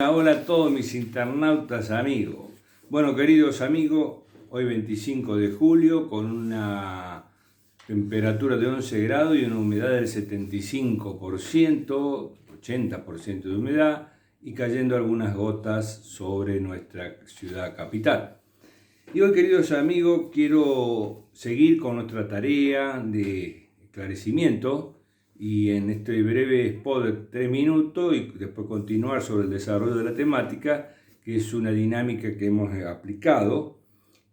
Hola a todos mis internautas amigos. Bueno, queridos amigos, hoy 25 de julio con una temperatura de 11 grados y una humedad del 75%, 80% de humedad y cayendo algunas gotas sobre nuestra ciudad capital. Y hoy, queridos amigos, quiero seguir con nuestra tarea de esclarecimiento y en este breve spot de 3 minutos y después continuar sobre el desarrollo de la temática, que es una dinámica que hemos aplicado.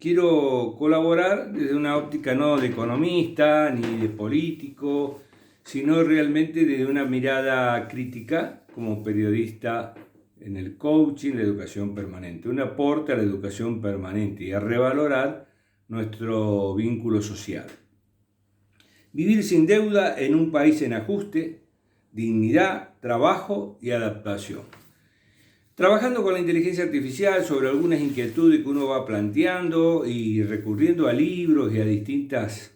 Quiero colaborar desde una óptica no de economista ni de político, sino realmente desde una mirada crítica como periodista en el coaching, la educación permanente, un aporte a la educación permanente y a revalorar nuestro vínculo social. Vivir sin deuda en un país en ajuste, dignidad, trabajo y adaptación. Trabajando con la inteligencia artificial sobre algunas inquietudes que uno va planteando y recurriendo a libros y a distintos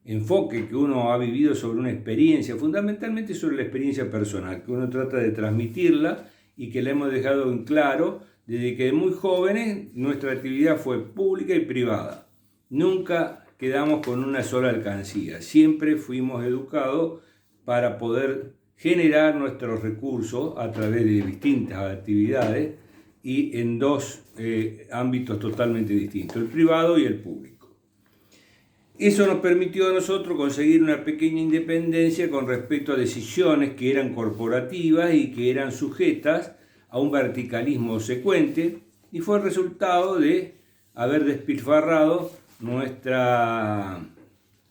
enfoques que uno ha vivido sobre una experiencia, fundamentalmente sobre la experiencia personal, que uno trata de transmitirla y que la hemos dejado en claro desde que muy jóvenes nuestra actividad fue pública y privada. Nunca quedamos con una sola alcancía. Siempre fuimos educados para poder generar nuestros recursos a través de distintas actividades y en dos ámbitos totalmente distintos, el privado y el público. Eso nos permitió a nosotros conseguir una pequeña independencia con respecto a decisiones que eran corporativas y que eran sujetas a un verticalismo secuente, y fue el resultado de haber despilfarrado nuestra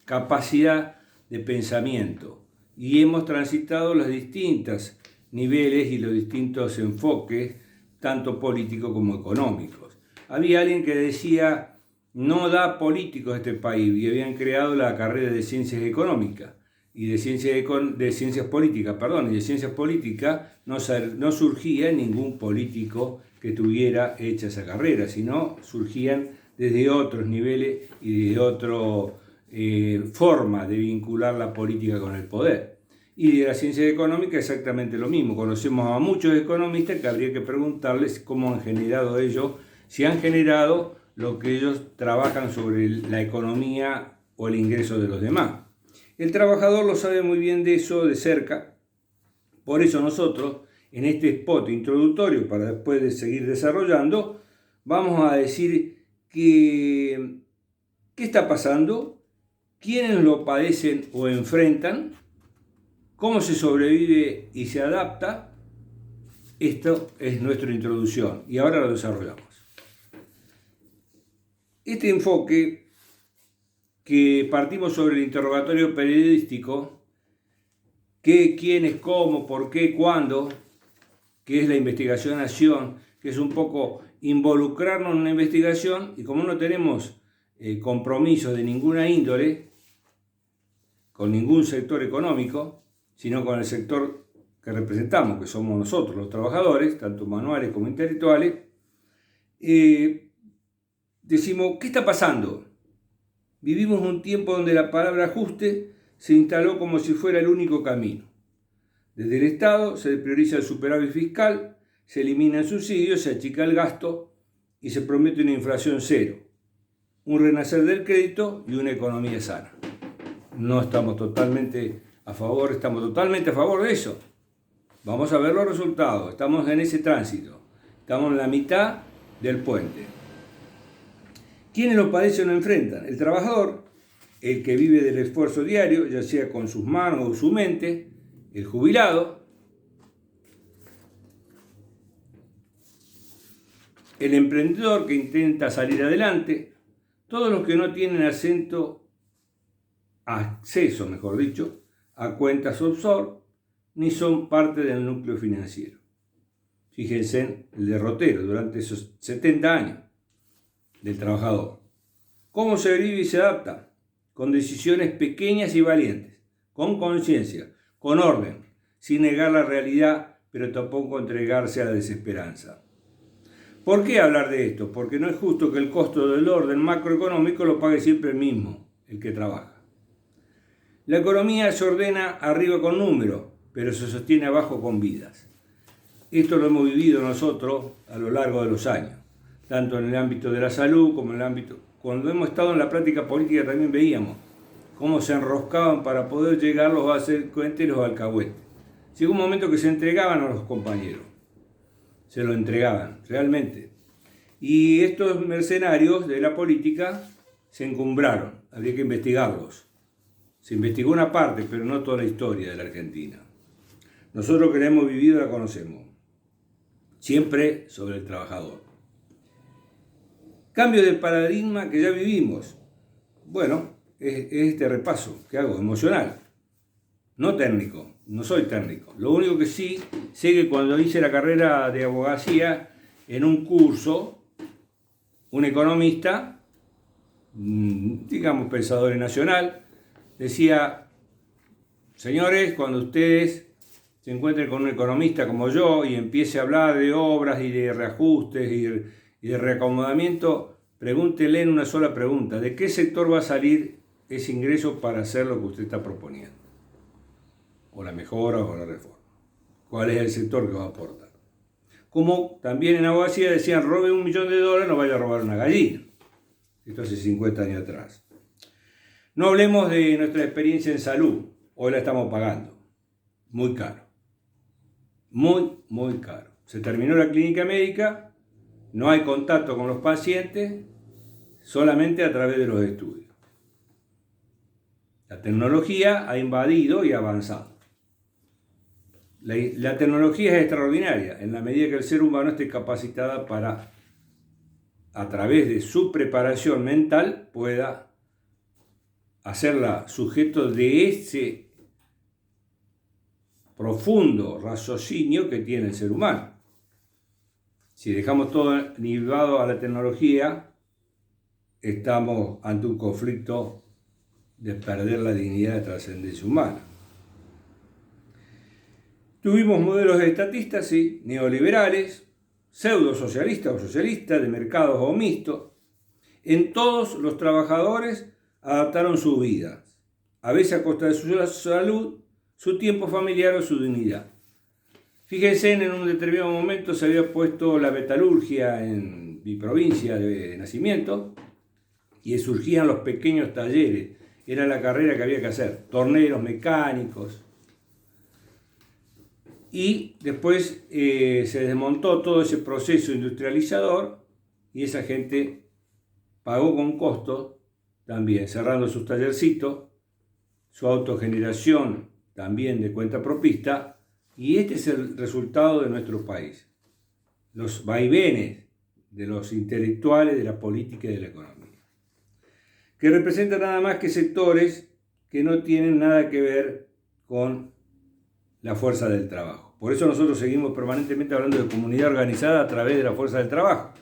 capacidad de pensamiento y hemos transitado los distintos niveles y los distintos enfoques, tanto políticos como económicos. Había alguien que decía, no da políticos a este país, y habían creado la carrera de ciencias económicas y de ciencias políticas, y de ciencias políticas no surgía ningún político que tuviera hecha esa carrera, sino surgían desde otros niveles y de otra forma de vincular la política con el poder. Y de la ciencia económica exactamente lo mismo. Conocemos a muchos economistas que habría que preguntarles cómo han generado ellos, si han generado lo que ellos trabajan sobre la economía o el ingreso de los demás. El trabajador lo sabe muy bien de eso de cerca, por eso nosotros en este spot introductorio, para después de seguir desarrollando, vamos a decir qué está pasando, quiénes lo padecen o enfrentan, cómo se sobrevive y se adapta. Esto es nuestra introducción y ahora lo desarrollamos. Este enfoque que partimos sobre el interrogatorio periodístico, qué, quiénes, cómo, por qué, cuándo, que es la investigación-acción, que es un poco involucrarnos en una investigación, y como no tenemos compromisos de ninguna índole con ningún sector económico, sino con el sector que representamos, que somos nosotros, los trabajadores, tanto manuales como intelectuales, decimos, ¿qué está pasando? Vivimos un tiempo donde la palabra ajuste se instaló como si fuera el único camino. Desde el Estado se prioriza el superávit fiscal, se eliminan subsidios, se achica el gasto y se promete una inflación cero, un renacer del crédito y una economía sana. No estamos totalmente a favor, estamos totalmente a favor de eso. Vamos a ver los resultados, estamos en ese tránsito, estamos en la mitad del puente. ¿Quiénes lo padecen o enfrentan? El trabajador, el que vive del esfuerzo diario, ya sea con sus manos o su mente, el jubilado, el emprendedor que intenta salir adelante, todos los que no tienen acceso, a cuentas offshore, ni son parte del núcleo financiero. Fíjense en el derrotero durante esos 70 años del trabajador. ¿Cómo se vive y se adapta? Con decisiones pequeñas y valientes, con conciencia, con orden, sin negar la realidad, pero tampoco entregarse a la desesperanza. ¿Por qué hablar de esto? Porque no es justo que el costo del orden macroeconómico lo pague siempre el mismo, el que trabaja. La economía se ordena arriba con números, pero se sostiene abajo con vidas. Esto lo hemos vivido nosotros a lo largo de los años, tanto en el ámbito de la salud como en el ámbito... Cuando hemos estado en la práctica política también veíamos cómo se enroscaban para poder llegar los delincuentes y los alcahuetes. Llegó un momento que se entregaban a los compañeros, se lo entregaban, realmente. Y estos mercenarios de la política se encumbraron, habría que investigarlos. Se investigó una parte, pero no toda la historia de la Argentina. Nosotros que la hemos vivido la conocemos. Siempre sobre el trabajador. Cambio de paradigma que ya vivimos. Bueno, es este repaso que hago, emocional. No técnico, no soy técnico. Lo único que sí, sé que cuando hice la carrera de abogacía, en un curso, un economista, digamos pensador nacional, decía, señores, cuando ustedes se encuentren con un economista como yo y empiece a hablar de obras y de reajustes y de reacomodamiento, pregúntele en una sola pregunta, ¿de qué sector va a salir ese ingreso para hacer lo que usted está proponiendo? O la mejora o la reforma. ¿Cuál es el sector que va a aportar? Como también en abogacía decían, robe $1 millón, no vaya a robar una gallina. Esto hace 50 años atrás. No hablemos de nuestra experiencia en salud. Hoy la estamos pagando. Muy caro. Muy caro. Se terminó la clínica médica, no hay contacto con los pacientes, solamente a través de los estudios. La tecnología ha invadido y avanzado. La tecnología es extraordinaria en la medida que el ser humano esté capacitada para, a través de su preparación mental, pueda hacerla sujeto de ese profundo raciocinio que tiene el ser humano. Si dejamos todo ligado a la tecnología, estamos ante un conflicto de perder la dignidad de trascendencia humana. Tuvimos modelos estatistas, sí, neoliberales, pseudo-socialistas o socialistas, de mercados o mixtos. En todos los trabajadores adaptaron sus vidas, a veces a costa de su salud, su tiempo familiar o su dignidad. Fíjense, en un determinado momento se había puesto la metalurgia en mi provincia de nacimiento y surgían los pequeños talleres. Era la carrera que había que hacer, torneros mecánicos. Y después se desmontó todo ese proceso industrializador y esa gente pagó con costo también, cerrando sus tallercitos, su autogeneración también de cuenta propista, y este es el resultado de nuestro país. Los vaivenes de los intelectuales, de la política y de la economía, que representan nada más que sectores que no tienen nada que ver con la fuerza del trabajo. Por eso nosotros seguimos permanentemente hablando de comunidad organizada a través de la fuerza del trabajo.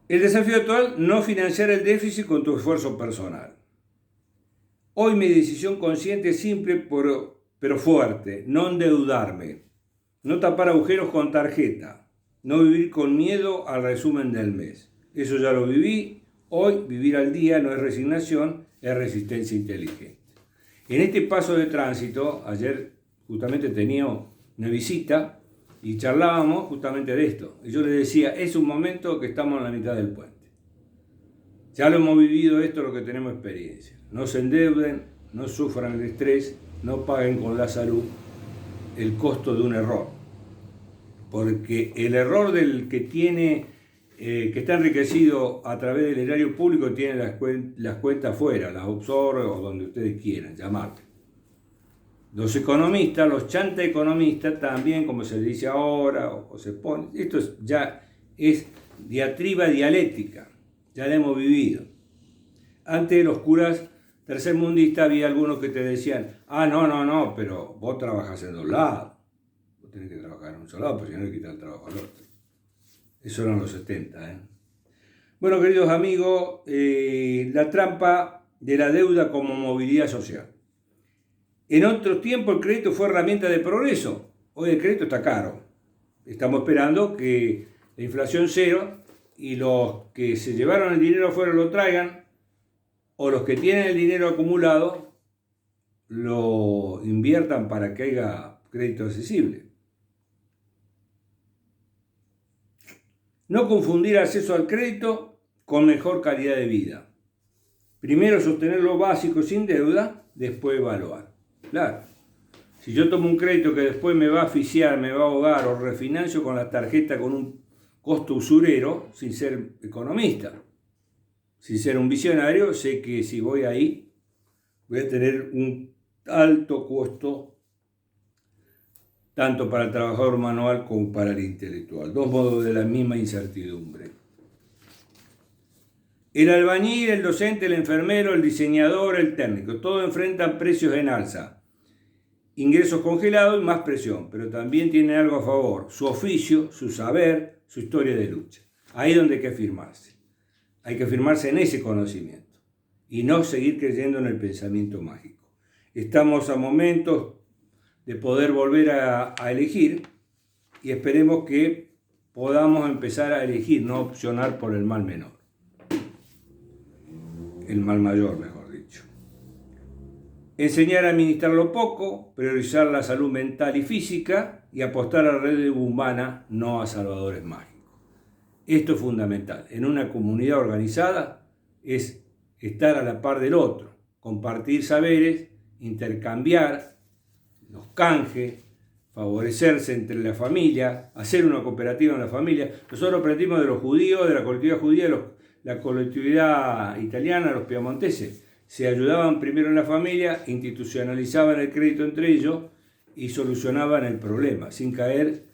El desafío actual, no financiar el déficit con tu esfuerzo personal. Hoy mi decisión consciente es simple pero fuerte, no endeudarme, no tapar agujeros con tarjeta, no vivir con miedo al resumen del mes. Eso ya lo viví, hoy vivir al día no es resignación, es resistencia inteligente. En este paso de tránsito, ayer justamente tenía una visita y charlábamos justamente de esto. Y yo les decía, es un momento que estamos en la mitad del puente. Ya lo hemos vivido esto, lo que tenemos experiencia. No se endeuden, no sufran el estrés, no paguen con la salud el costo de un error. Porque el error del que tiene, que está enriquecido a través del erario público, tiene las cuentas fuera, las offshore o donde ustedes quieran llamarle. Los economistas, los chanta economistas también, como se dice ahora, o se pone, esto ya es diatriba dialéctica, ya la hemos vivido. Antes los curas tercermundistas había algunos que te decían, no, pero vos trabajás en dos lados, vos tenés que trabajar en un solo lado, porque si no le quitas el trabajo al otro. Eso eran los 70. Bueno, queridos amigos, la trampa de la deuda como movilidad social. En otros tiempos el crédito fue herramienta de progreso. Hoy el crédito está caro. Estamos esperando que la inflación cero y los que se llevaron el dinero afuera lo traigan, o los que tienen el dinero acumulado lo inviertan para que haya crédito accesible. No confundir acceso al crédito con mejor calidad de vida. Primero sostener lo básico sin deuda, después evaluar. Claro, si yo tomo un crédito que después me va a asfixiar, me va a ahogar o refinancio con la tarjeta con un costo usurero, sin ser economista, sin ser un visionario, sé que si voy ahí voy a tener un alto costo tanto para el trabajador manual como para el intelectual. Dos modos de la misma incertidumbre. El albañil, el docente, el enfermero, el diseñador, el técnico, todos enfrentan precios en alza, ingresos congelados y más presión, pero también tienen algo a favor: su oficio, su saber, su historia de lucha. Ahí es donde hay que firmarse. Hay que firmarse en ese conocimiento y no seguir creyendo en el pensamiento mágico. Estamos a momentos de poder volver a elegir y esperemos que podamos empezar a elegir, no opcionar por el mal menor. El mal mayor, mejor dicho. Enseñar a administrar lo poco, priorizar la salud mental y física y apostar a la red humana, no a salvadores mágicos. Esto es fundamental. En una comunidad organizada es estar a la par del otro, compartir saberes, intercambiar los canjes, favorecerse entre la familia, hacer una cooperativa en la familia. Nosotros aprendimos de los judíos, de la colectividad judía, la colectividad italiana, los piamonteses. Se ayudaban primero en la familia, institucionalizaban el crédito entre ellos y solucionaban el problema sin caer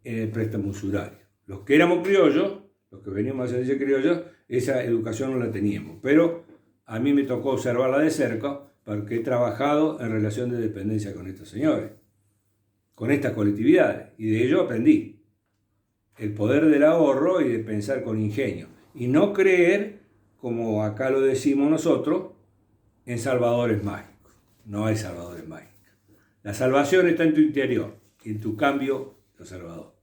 en el préstamo usurario. Los que éramos criollos, los que veníamos a ser criollos, esa educación no la teníamos. Pero a mí me tocó observarla de cerca porque he trabajado en relación de dependencia con estos señores, con estas colectividades, y de ello aprendí el poder del ahorro y de pensar con ingenio. Y no creer, como acá lo decimos nosotros, en salvadores mágicos. No hay salvadores mágicos. La salvación está en tu interior y en tu cambio, lo salvador.